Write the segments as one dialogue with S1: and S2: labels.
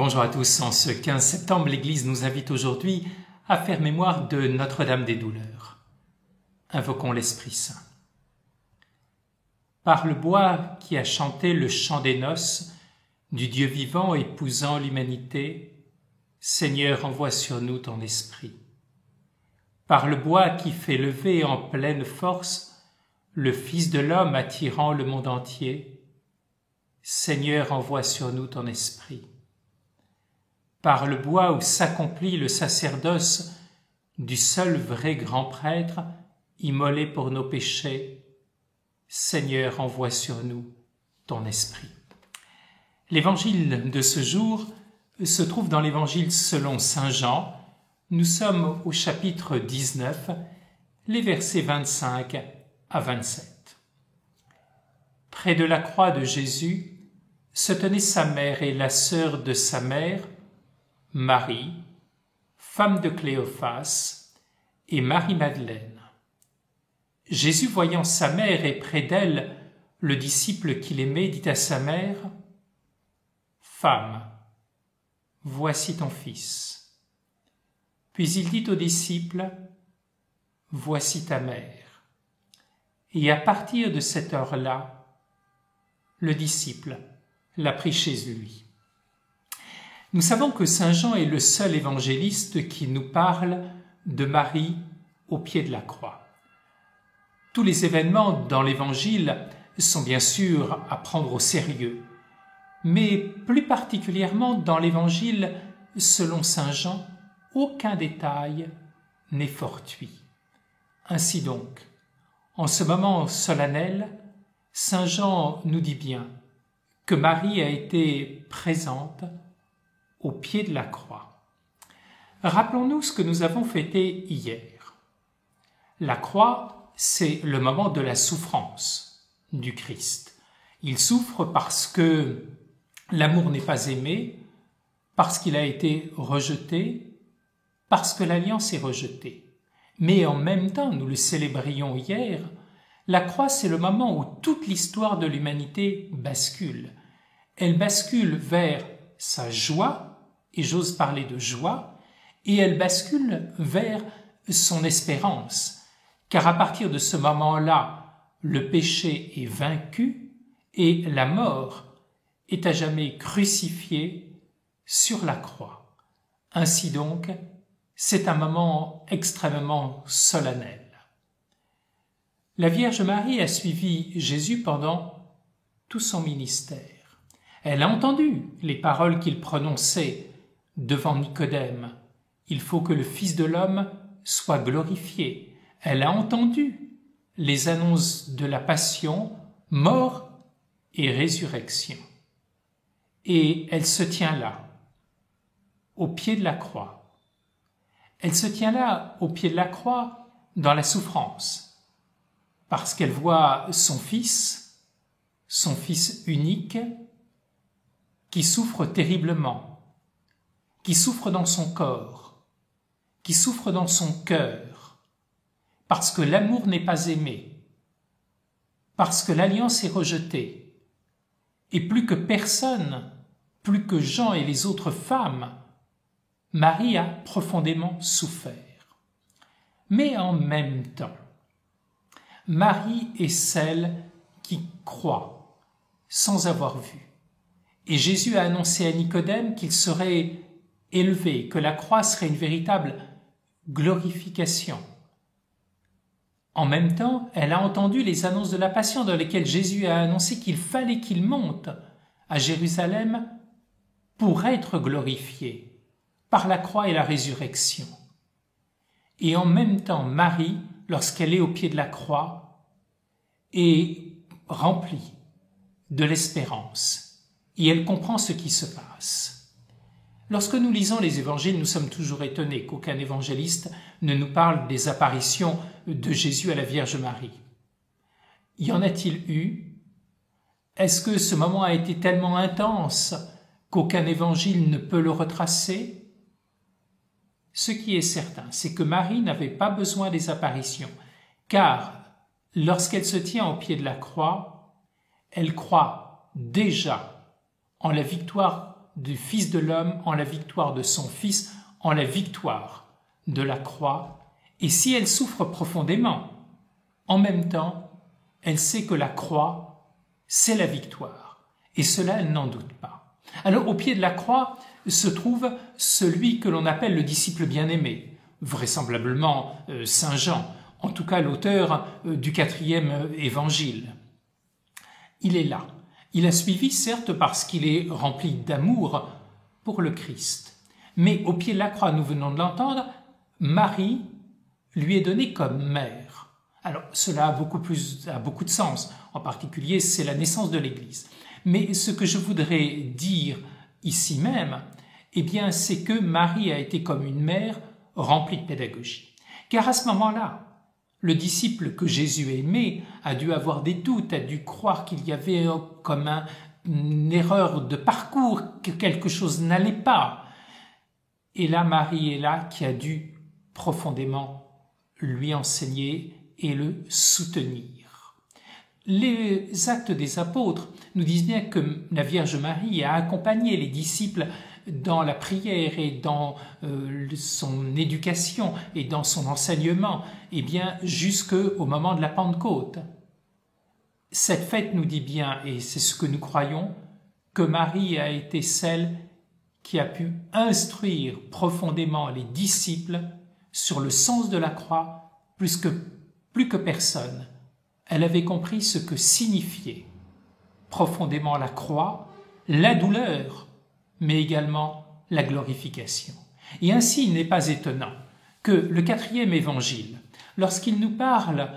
S1: Bonjour à tous, en ce 15 septembre, l'Église nous invite aujourd'hui à faire mémoire de Notre-Dame des Douleurs. Invoquons l'Esprit Saint. Par le bois qui a chanté le chant des noces, du Dieu vivant épousant l'humanité, Seigneur, envoie sur nous ton esprit. Par le bois qui fait lever en pleine force le Fils de l'homme attirant le monde entier, Seigneur, envoie sur nous ton esprit. Par le bois où s'accomplit le sacerdoce du seul vrai grand prêtre, immolé pour nos péchés, Seigneur, envoie sur nous ton esprit. L'évangile de ce jour se trouve dans l'évangile selon saint Jean. Nous sommes au chapitre 19, les versets 25 à 27. Près de la croix de Jésus se tenaient sa mère et la sœur de sa mère, Marie, femme de Cléophas, et Marie-Madeleine. Jésus, voyant sa mère et près d'elle le disciple qu'il aimait, dit à sa mère, « Femme, voici ton fils. » Puis il dit au disciple, « Voici ta mère. » Et à partir de cette heure-là, le disciple l'a pris chez lui. Nous savons que saint Jean est le seul évangéliste qui nous parle de Marie au pied de la croix. Tous les événements dans l'évangile sont bien sûr à prendre au sérieux, mais plus particulièrement dans l'évangile selon saint Jean, aucun détail n'est fortuit. Ainsi donc, en ce moment solennel, saint Jean nous dit bien que Marie a été présente au pied de la croix. Rappelons-nous ce que nous avons fêté hier. La croix, c'est le moment de la souffrance du Christ. Il souffre parce que l'amour n'est pas aimé, parce qu'il a été rejeté, parce que l'alliance est rejetée. Mais en même temps, nous le célébrions hier, la croix, c'est le moment où toute l'histoire de l'humanité bascule. Elle bascule vers sa joie, et j'ose parler de joie, et elle bascule vers son espérance, car à partir de ce moment-là, le péché est vaincu et la mort est à jamais crucifiée sur la croix. Ainsi donc, c'est un moment extrêmement solennel. La Vierge Marie a suivi Jésus pendant tout son ministère. Elle a entendu les paroles qu'il prononçait devant Nicodème. Il faut que le Fils de l'homme soit glorifié. Elle a entendu les annonces de la passion, mort et résurrection. Et elle se tient là, au pied de la croix. Elle se tient là, au pied de la croix, dans la souffrance, parce qu'elle voit son Fils unique, qui souffre terriblement, qui souffre dans son corps, qui souffre dans son cœur, parce que l'amour n'est pas aimé, parce que l'alliance est rejetée, et plus que personne, plus que Jean et les autres femmes, Marie a profondément souffert. Mais en même temps, Marie est celle qui croit sans avoir vu. Et Jésus a annoncé à Nicodème qu'il serait élevé, que la croix serait une véritable glorification. En même temps, elle a entendu les annonces de la Passion dans lesquelles Jésus a annoncé qu'il fallait qu'il monte à Jérusalem pour être glorifié par la croix et la résurrection. Et en même temps, Marie, lorsqu'elle est au pied de la croix, est remplie de l'espérance et elle comprend ce qui se passe. Lorsque nous lisons les évangiles, nous sommes toujours étonnés qu'aucun évangéliste ne nous parle des apparitions de Jésus à la Vierge Marie. Y en a-t-il eu? Est-ce que ce moment a été tellement intense qu'aucun évangile ne peut le retracer? Ce qui est certain, c'est que Marie n'avait pas besoin des apparitions, car lorsqu'elle se tient au pied de la croix, elle croit déjà en la victoire du Fils de l'homme, en la victoire de son Fils, en la victoire de la croix. Et si elle souffre profondément, en même temps, elle sait que la croix, c'est la victoire. Et cela, elle n'en doute pas. Alors, au pied de la croix se trouve celui que l'on appelle le disciple bien-aimé, vraisemblablement Saint Jean, en tout cas l'auteur du 4e évangile. Il est là. Il a suivi, certes, parce qu'il est rempli d'amour pour le Christ. Mais au pied de la croix, nous venons de l'entendre, Marie lui est donnée comme mère. Alors, cela a beaucoup de sens. En particulier, c'est la naissance de l'Église. Mais ce que je voudrais dire ici même, eh bien, c'est que Marie a été comme une mère remplie de pédagogie. Car à ce moment-là, le disciple que Jésus aimait a dû avoir des doutes, a dû croire qu'il y avait comme une erreur de parcours, que quelque chose n'allait pas. Et là, Marie est là qui a dû profondément lui enseigner et le soutenir. Les Actes des Apôtres nous disent bien que la Vierge Marie a accompagné les disciples dans la prière et dans son éducation et dans son enseignement, et bien jusqu'au moment de la Pentecôte. Cette fête nous dit bien, et c'est ce que nous croyons, que Marie a été celle qui a pu instruire profondément les disciples sur le sens de la croix plus que personne. Elle avait compris ce que signifiait profondément la croix, la douleur, mais également la glorification. Et ainsi, il n'est pas étonnant que le 4e évangile, lorsqu'il nous parle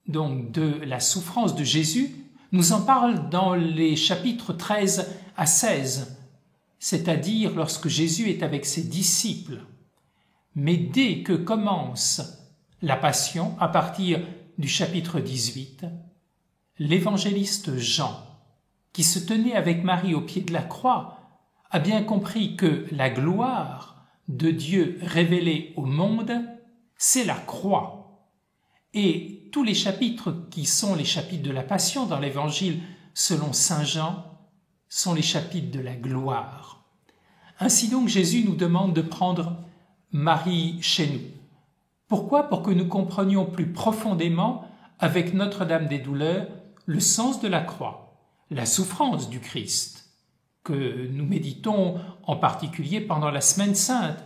S1: donc de la souffrance de Jésus, nous en parle dans les chapitres 13 à 16, c'est-à-dire lorsque Jésus est avec ses disciples. Mais dès que commence la Passion, à partir du chapitre 18, l'évangéliste Jean, qui se tenait avec Marie au pied de la croix, a bien compris que la gloire de Dieu révélée au monde, c'est la croix. Et tous les chapitres qui sont les chapitres de la Passion dans l'Évangile, selon saint Jean, sont les chapitres de la gloire. Ainsi donc, Jésus nous demande de prendre Marie chez nous. Pourquoi ? Pour que nous comprenions plus profondément, avec Notre-Dame des Douleurs, le sens de la croix, la souffrance du Christ, que nous méditons en particulier pendant la Semaine Sainte,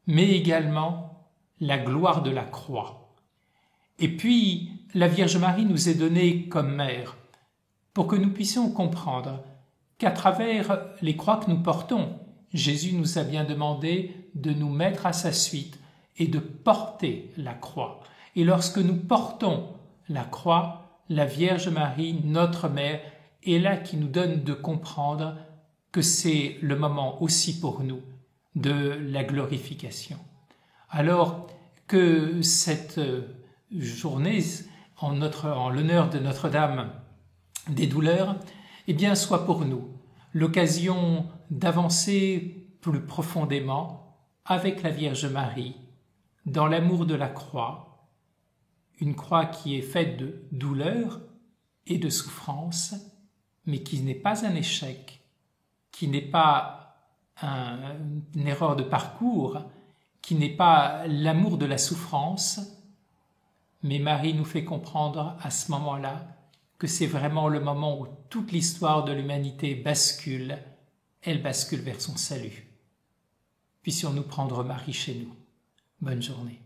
S1: mais également la gloire de la croix. Et puis, la Vierge Marie nous est donnée comme mère, pour que nous puissions comprendre qu'à travers les croix que nous portons, Jésus nous a bien demandé de nous mettre à sa suite et de porter la croix. Et lorsque nous portons la croix, la Vierge Marie, notre mère, est là qui nous donne de comprendre que c'est le moment aussi pour nous de la glorification. Alors que cette journée en l'honneur de Notre-Dame des Douleurs, eh bien, soit pour nous l'occasion d'avancer plus profondément avec la Vierge Marie dans l'amour de la croix, une croix qui est faite de douleur et de souffrance, mais qui n'est pas un échec, qui n'est pas une erreur de parcours, qui n'est pas l'amour de la souffrance, mais Marie nous fait comprendre à ce moment-là que c'est vraiment le moment où toute l'histoire de l'humanité bascule, elle bascule vers son salut. Puissions-nous prendre Marie chez nous. Bonne journée.